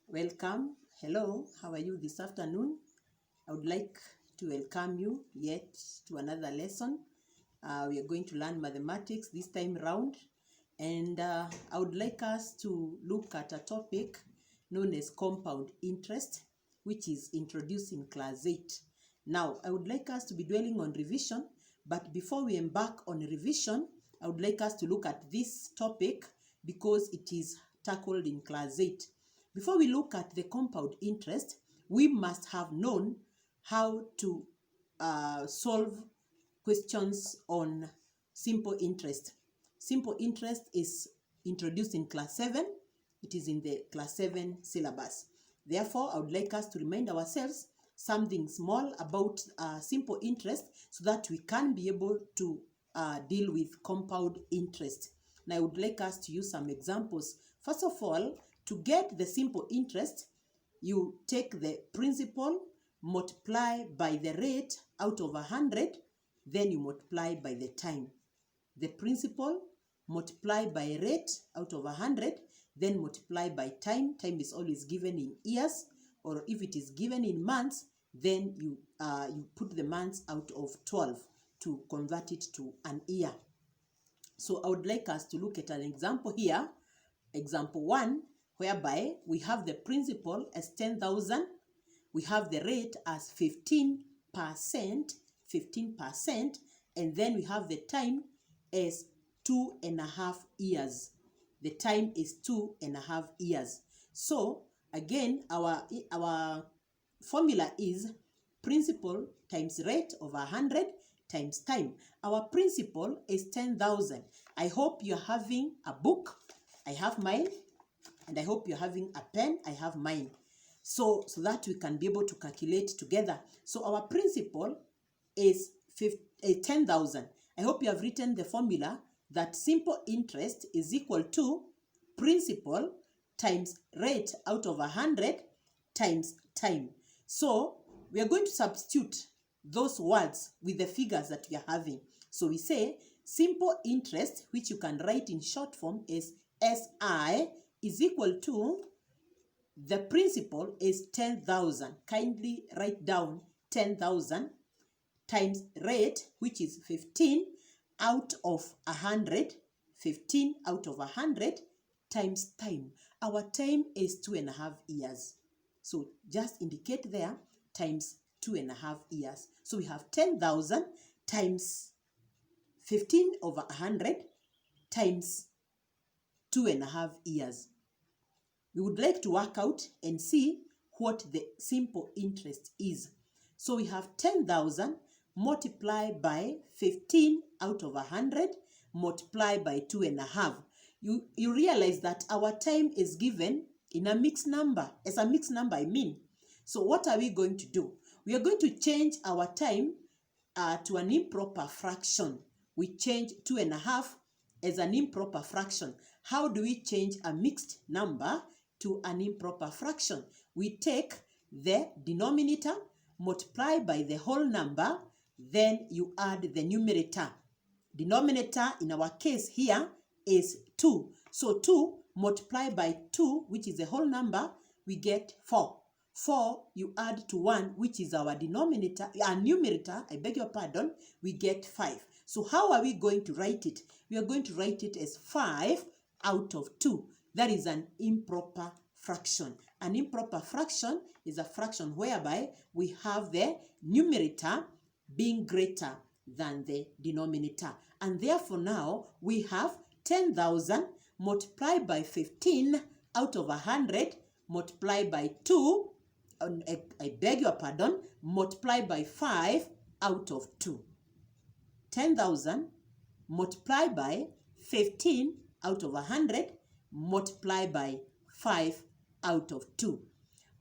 Welcome. Hello, how are you this afternoon? I would like to welcome you yet to another lesson. We are going to learn mathematics this time round, and I would like us to look at a topic known as compound interest, which is introduced in class 8. Now, I would like us to be dwelling on revision, but before we embark on revision, I would like us to look at this topic because it is tackled in class 8. Before we look at the compound interest, we must have known how to solve questions on simple interest. Simple interest is introduced in class 7. It is in the class 7 syllabus. Therefore, I would like us to remind ourselves something small about simple interest so that we can be able to deal with compound interest. Now, I would like us to use some examples. First of all, to get the simple interest, you take the principal, multiply by the rate out of 100, then you multiply by the time. The principal, multiply by rate out of 100, then multiply by time. Time is always given in years, or if it is given in months, then you put the months out of 12 to convert it to an year. So I would like us to look at an example here. Example 1, whereby we have the principal as 10,000, we have the rate as 15%, and then we have the time as 2.5 years. The time is 2.5 years. So again, our formula is principal times rate over 100 times time. Our principal is 10,000. I hope you're having a book. I have mine. And I hope you're having a pen. I have mine. So that we can be able to calculate together. So our principal is 10,000. I hope you have written the formula that simple interest is equal to principal times rate out of 100 times time. So we are going to substitute those words with the figures that we are having. So we say simple interest, which you can write in short form as SI, is equal to the principal is 10,000. Kindly write down 10,000 times rate, which is 15 out of 100. 15 out of 100 times time. Our time is 2.5 years. So just indicate there times 2.5 years. So we have 10,000 times 15 over 100 times 2.5 years. We would like to work out and see what the simple interest is. So we have 10,000 multiplied by 15 out of 100 multiplied by 2.5. You realize that our time is given in a mixed number. As a mixed number, I mean. So what are we going to do? We are going to change our time to an improper fraction. We change 2.5 as an improper fraction. How do we change a mixed number to an improper fraction? We take the denominator, multiply by the whole number, then you add the numerator. Denominator in our case here is 2. So 2 multiplied by 2, which is the whole number, we get 4. 4 you add to 1, which is our denominator, our numerator, I beg your pardon, we get 5. So how are we going to write it? We are going to write it as 5 out of 2. That is an improper fraction. An improper fraction is a fraction whereby we have the numerator being greater than the denominator. And therefore now we have 10,000 multiplied by 15 out of 100 multiplied by 2, I beg your pardon, multiplied by 5 out of 2. 10,000 multiplied by 15 out of 100 multiplied by 5 out of 2.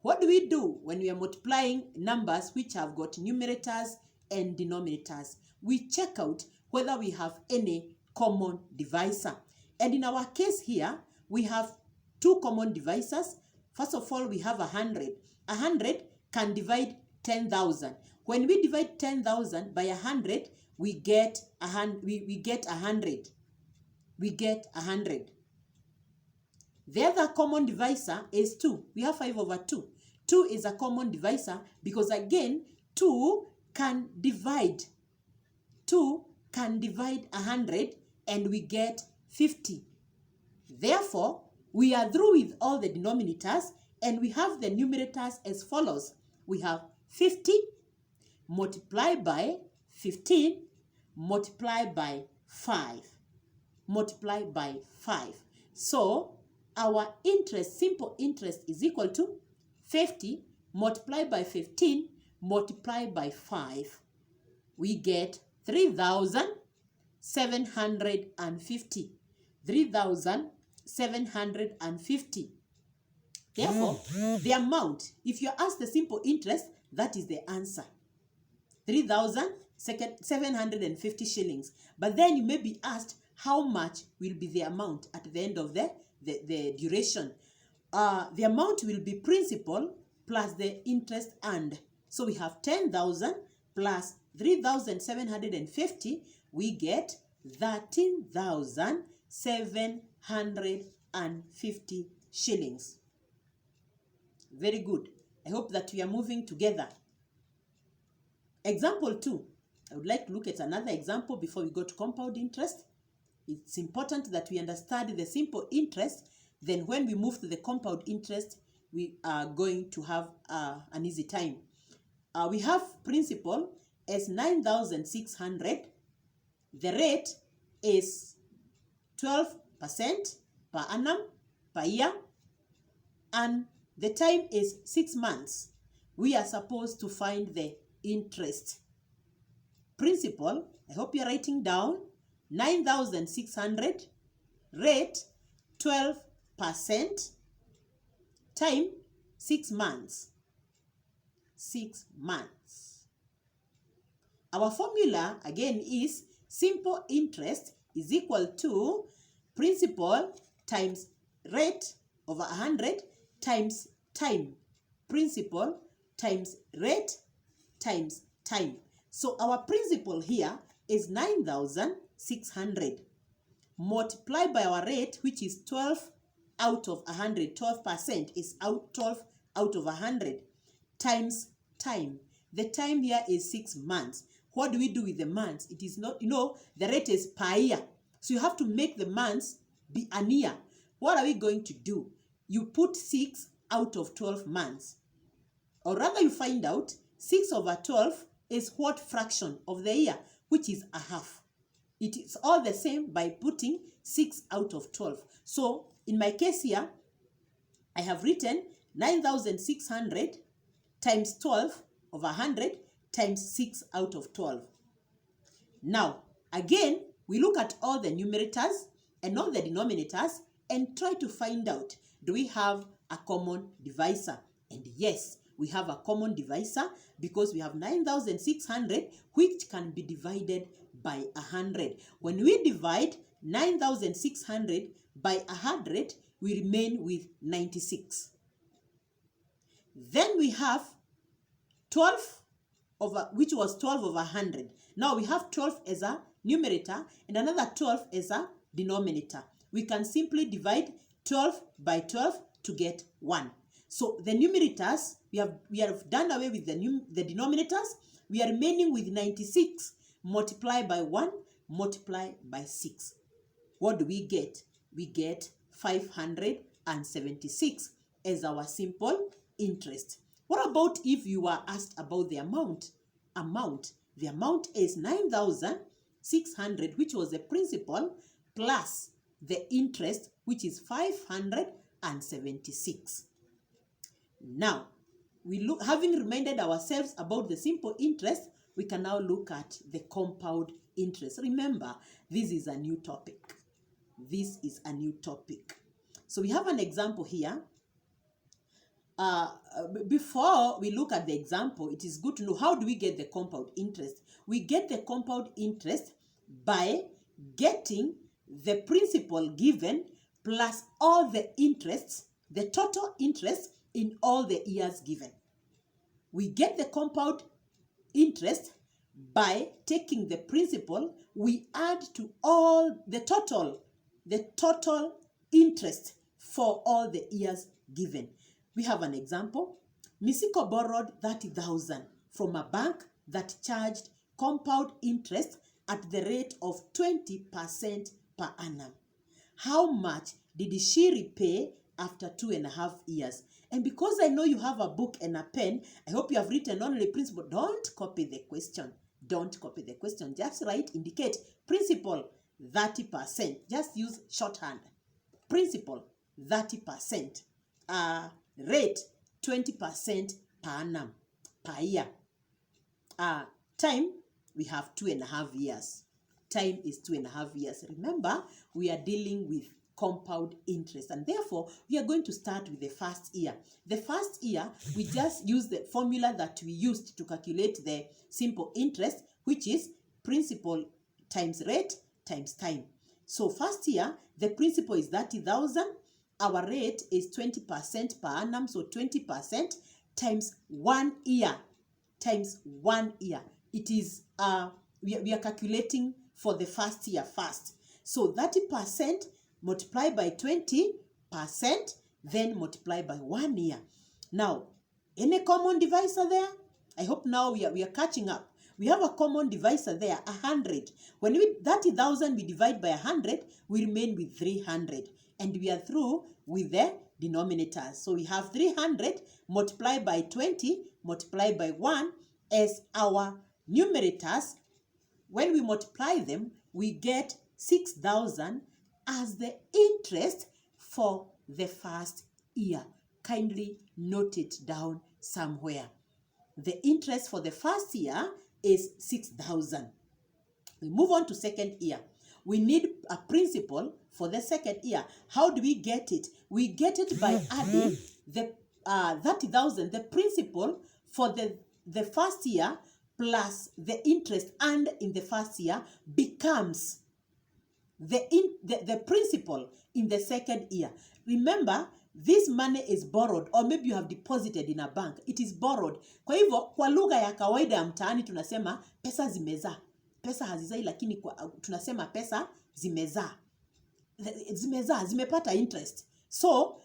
What do we do when we are multiplying numbers which have got numerators and denominators? We check out whether we have any common divisor. And in our case here, we have two common divisors. First of all, we have 100. 100 can divide 10,000. When we divide 10,000 by 100, we get 100. We get 100. The other common divisor is 2. We have 5 over 2. 2 is a common divisor because again, 2 can divide. 2 can divide 100 and we get 50. Therefore, we are through with all the denominators and we have the numerators as follows. We have 50 multiplied by 15 multiplied by 5. Multiplied by 5. So, our interest, simple interest, is equal to 50 multiplied by 15 multiplied by 5. We get 3,750. 3,750. Therefore, the amount, if you're asked the simple interest, that is the answer. 3,750 shillings. But then you may be asked how much will be the amount at the end of the duration. The amount will be principal plus the interest earned. So we have 10,000 plus 3,750. We get 13,750 shillings. Very good. I hope that we are moving together. Example 2. I would like to look at another example before we go to compound interest. It's important that we understand the simple interest. Then when we move to the compound interest, we are going to have an easy time. We have principal as 9,600. The rate is 12% per annum per year. And the time is 6 months. We are supposed to find the interest. Principal, I hope you're writing down, 9,600, rate 12%, time 6 months. 6 months. Our formula again is simple interest is equal to principal times rate over 100 times time. Principal times rate times time. So our principal here is 9,600 multiplied by our rate, which is 12 out of 100. 12% is 12 out of 100 times time. The time here is 6 months. What do we do with the months? It is not, the rate is per year. So you have to make the months be an year. What are we going to do? You put 6 out of 12 months. Or rather you find out 6 over 12 is what fraction of the year, which is a half. It is all the same by putting 6 out of 12. So in my case here, I have written 9,600 times 12 over 100 times 6 out of 12. Now, again, we look at all the numerators and all the denominators and try to find out, do we have a common divisor? And yes, we have a common divisor because we have 9,600 which can be divided by 100. When we divide 9,600 by 100, we remain with 96. Then we have 12 over, which was 12 over 100. Now we have 12 as a numerator and another 12 as a denominator. We can simply divide 12 by 12 to get 1. So the numerators, we have done away with the denominators. We are remaining with 96 multiplied by 1 multiplied by 6. What do we get? We get 576 as our simple interest. What about if you are asked about the amount? The amount is 9,600, which was the principal, plus the interest, which is 576. Now, having reminded ourselves about the simple interest, we can now look at the compound interest. Remember, this is a new topic. This is a new topic. So we have an example here. Before we look at the example, it is good to know how do we get the compound interest. We get the compound interest by getting the principal given plus all the interests, the total interest in all the years given. We get the compound interest by taking the principal, we add to all the total interest for all the years given. We have an example. Misiko borrowed 30,000 from a bank that charged compound interest at the rate of 20% per annum. How much did she repay after 2.5 years? And because I know you have a book and a pen, I hope you have written only principal. Don't copy the question. Don't copy the question. Just write, indicate principal 30%. Just use shorthand. Principal 30%. Rate 20% per annum, per year. Time, we have 2.5 years. Time is 2.5 years. Remember, we are dealing with compound interest, and therefore we are going to start with the first year. The first year, we just use the formula that we used to calculate the simple interest, which is principal times rate times time. So first year, the principal is 30,000. Our rate is 20% per annum, so 20% times 1 year. Times 1 year. It is, we are calculating for the first year first. So 30% multiplied by 20%, then multiply by 1 year. Now, any common divisor there? I hope now we are catching up. We have a common divisor there, 100. When 30,000 we divide by 100, we remain with 300. And we are through with the denominators. So we have 300 multiplied by 20 multiplied by 1 as our numerators. When we multiply them, we get 6,000 as the interest for the first year. Kindly note it down somewhere. The interest for the first year is 6,000. We move on to second year. We need a principal for the second year. How do we get it? We get it by adding the 30,000, the principal for the first year plus the interest earned in the first year becomes the principal in the second year. Remember, this money is borrowed, or maybe you have deposited in a bank. It is borrowed. Kwa hivyo, kwa lugha ya kawaida ya mtaani tunasema pesa zimezaa. Pesa hazizai, lakini tunasema pesa zimezaa. Zimepata interest. So,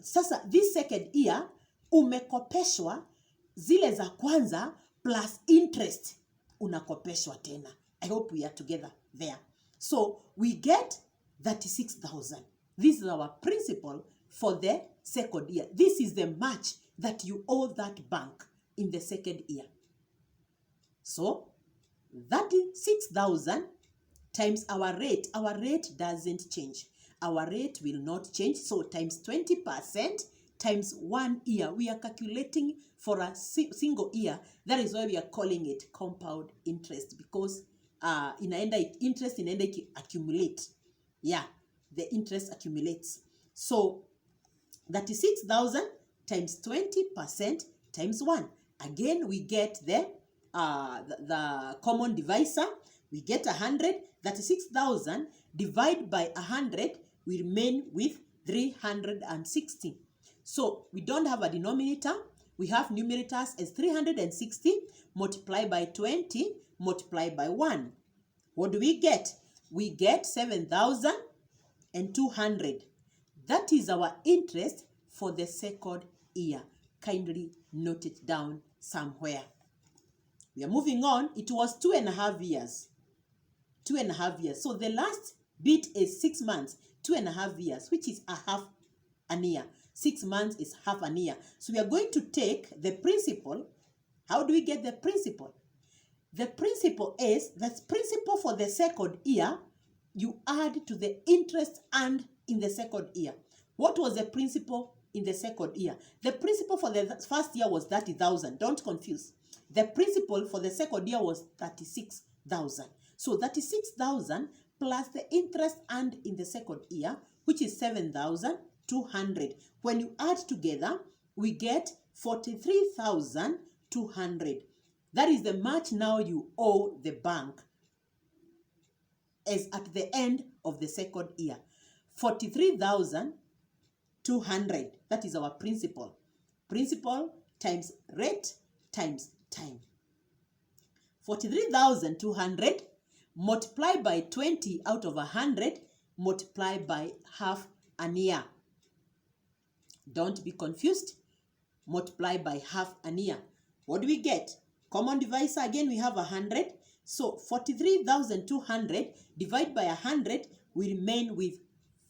sasa this second year umekopeshwa zile za kwanza plus interest unakopeshwa tena. I hope we are together there. So we get 36,000. This is our principal for the second year. This is the much that you owe that bank in the second year. So 36,000 times our rate. Our rate doesn't change. Our rate will not change. So times 20% times 1 year. We are calculating for a single year. That is why we are calling it compound interest, because interest inaenda accumulate. Yeah, the interest accumulates. So 36,000 times 20% times 1. Again, we get the common divisor. We get 100. 36,000 divided by 100, we remain with 360. So we don't have a denominator. We have numerators as 360 multiplied by 20 multiplied by 1. What do we get? We get 7,200. That is our interest for the second year. Kindly note it down somewhere. We are moving on. It was 2.5 years. 2.5 years. So the last bit is 6 months. 2.5 years, which is a half a year. 6 months is half a year. So we are going to take the principal. How do we get the principal? The principal is, that's principal for the second year, you add to the interest earned in the second year. What was the principal in the second year? The principal for the first year was 30,000. Don't confuse. The principal for the second year was 36,000. So 36,000 plus the interest earned in the second year, which is 7,200. When you add together, we get 43,200. That is the much now you owe the bank as at the end of the second year. 43,200. That is our principal. Principal times rate times time. 43,200 multiplied by 20 out of 100 multiplied by half a year. Don't be confused. Multiply by half an year. What do we get? Common divisor, again, we have 100. So 43,200 divided by 100, we remain with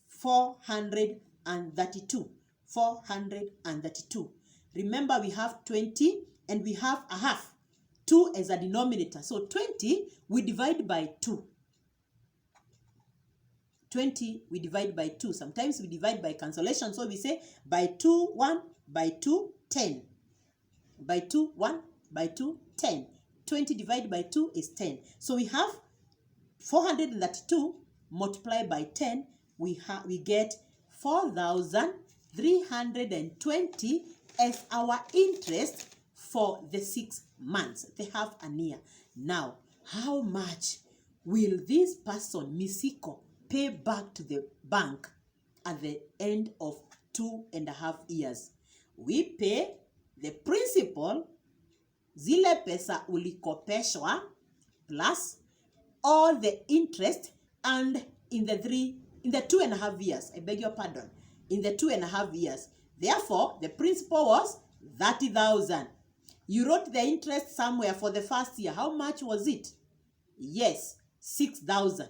432. 432. Remember, we have 20 and we have a half. 2 as a denominator. So 20, we divide by 2. 20, we divide by 2. Sometimes we divide by cancellation. So we say by 2, 1, by 2, 10. By 2, 1, by 2, 10. 20 divided by 2 is 10. So we have 432 multiplied by 10. We get 4,320 as our interest for the 6 months. They have a year. Now, how much will this person, Misiko, pay back to the bank at the end of 2.5 years? We pay the principal, zile pesa ulikopeshwa, plus all the interest, and in the 2.5 years, I beg your pardon, in the 2.5 years. Therefore, the principal was 30,000. You wrote the interest somewhere for the first year. How much was it? Yes, 6,000.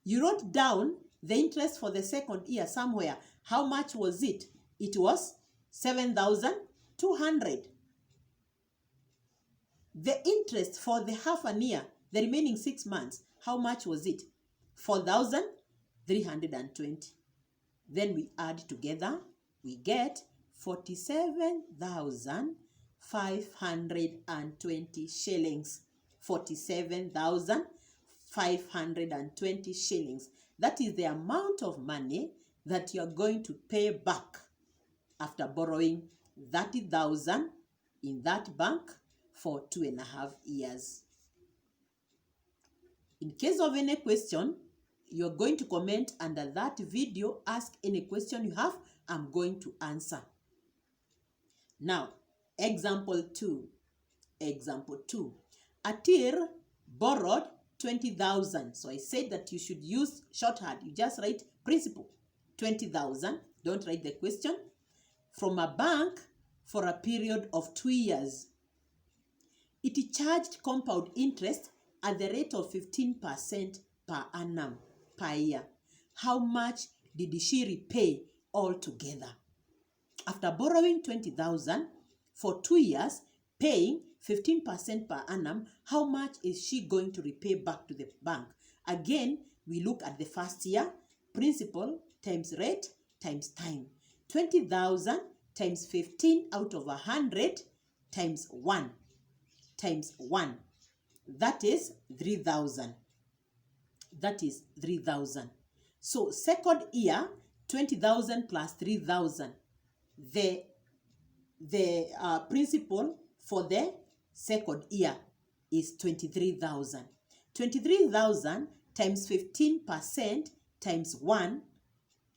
You wrote down the interest for the second year somewhere. How much was it? It was 7,200. The interest for the half a year, the remaining 6 months, how much was it? 4,320. Then we add together, we get 47,520 shillings. 47,520 shillings. That is the amount of money that you are going to pay back after borrowing 30,000 in that bank for 2.5 years. In case of any question, you're going to comment under that video. Ask any question you have. I'm going to answer. Now, example 2. Example 2. Atir borrowed 20,000. So I said that you should use shorthand. You just write principal, 20,000. Don't write the question. From a bank for a period of 2 years. It charged compound interest at the rate of 15% per annum per year. How much did she repay altogether? After borrowing 20,000 for 2 years, paying 15% per annum, how much is she going to repay back to the bank? Again, we look at the first year, principal times rate times time. 20,000 times 15 out of 100 times 1 times 1. That is 3,000. That is 3,000. So second year, 20,000 plus 3,000. The principal for the second year is 23,000. 23,000 times 15% times 1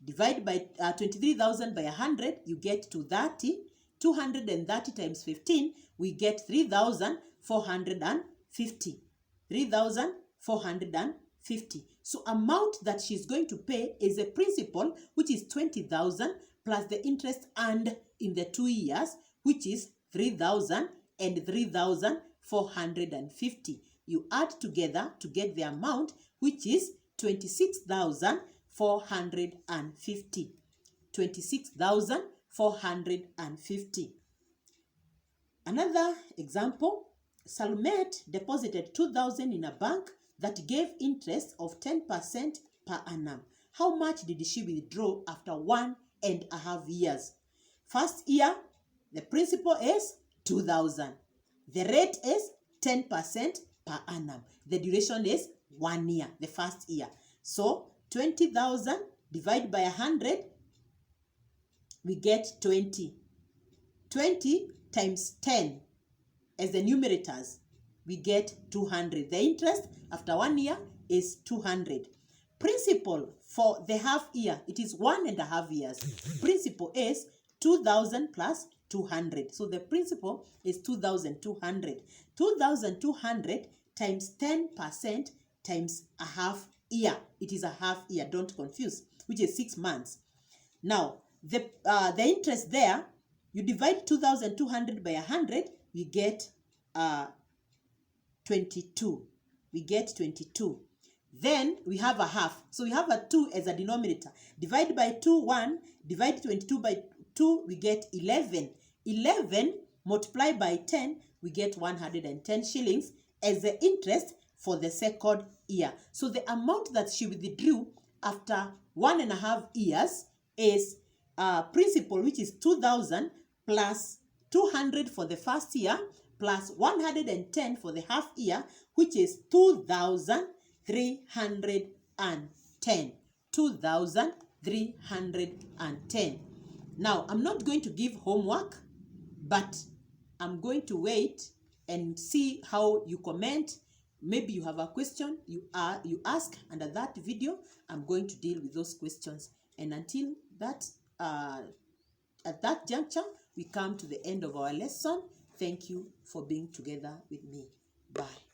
divided by 23,000 by 100, you get to 30. 230 times 15, we get 3,450. 3,450. So amount that she's going to pay is a principal, which is 20,000 plus the interest earned in the 2 years, which is 3,000 and 3,450. You add together to get the amount, which is 26,450. 26,450. Another example, Salmet deposited 2,000 in a bank that gave interest of 10% per annum. How much did she withdraw after 1.5 years? First year, the principal is 2,000. The rate is 10% per annum. The duration is 1 year, the first year. So 20,000 divided by 100, we get 20. 20 times 10 as the numerators, we get 200. The interest after 1 year is 200. Principal for the half year, it is 1.5 years. Principal is 2,000 plus 200. So the principal is 2,200. 2,200 times 10% times a half year. It is a half year, don't confuse, which is 6 months. Now, the interest there, you divide 2,200 by 100, we get 22. We get 22. Then we have a half. So we have a 2 as a denominator. Divide by 2, 1. Divide 22 by 2, we get 11. 11 multiplied by 10, we get 110 shillings as the interest for the second year. So the amount that she withdrew after 1.5 years is principal, which is 2,000 plus 200 for the first year plus 110 for the half year, which is 2,310. 2,310. Now, I'm not going to give homework, but I'm going to wait and see how you comment. Maybe you have a question you ask under that video. I'm going to deal with those questions. And until that, at that juncture, we come to the end of our lesson. Thank you for being together with me. Bye.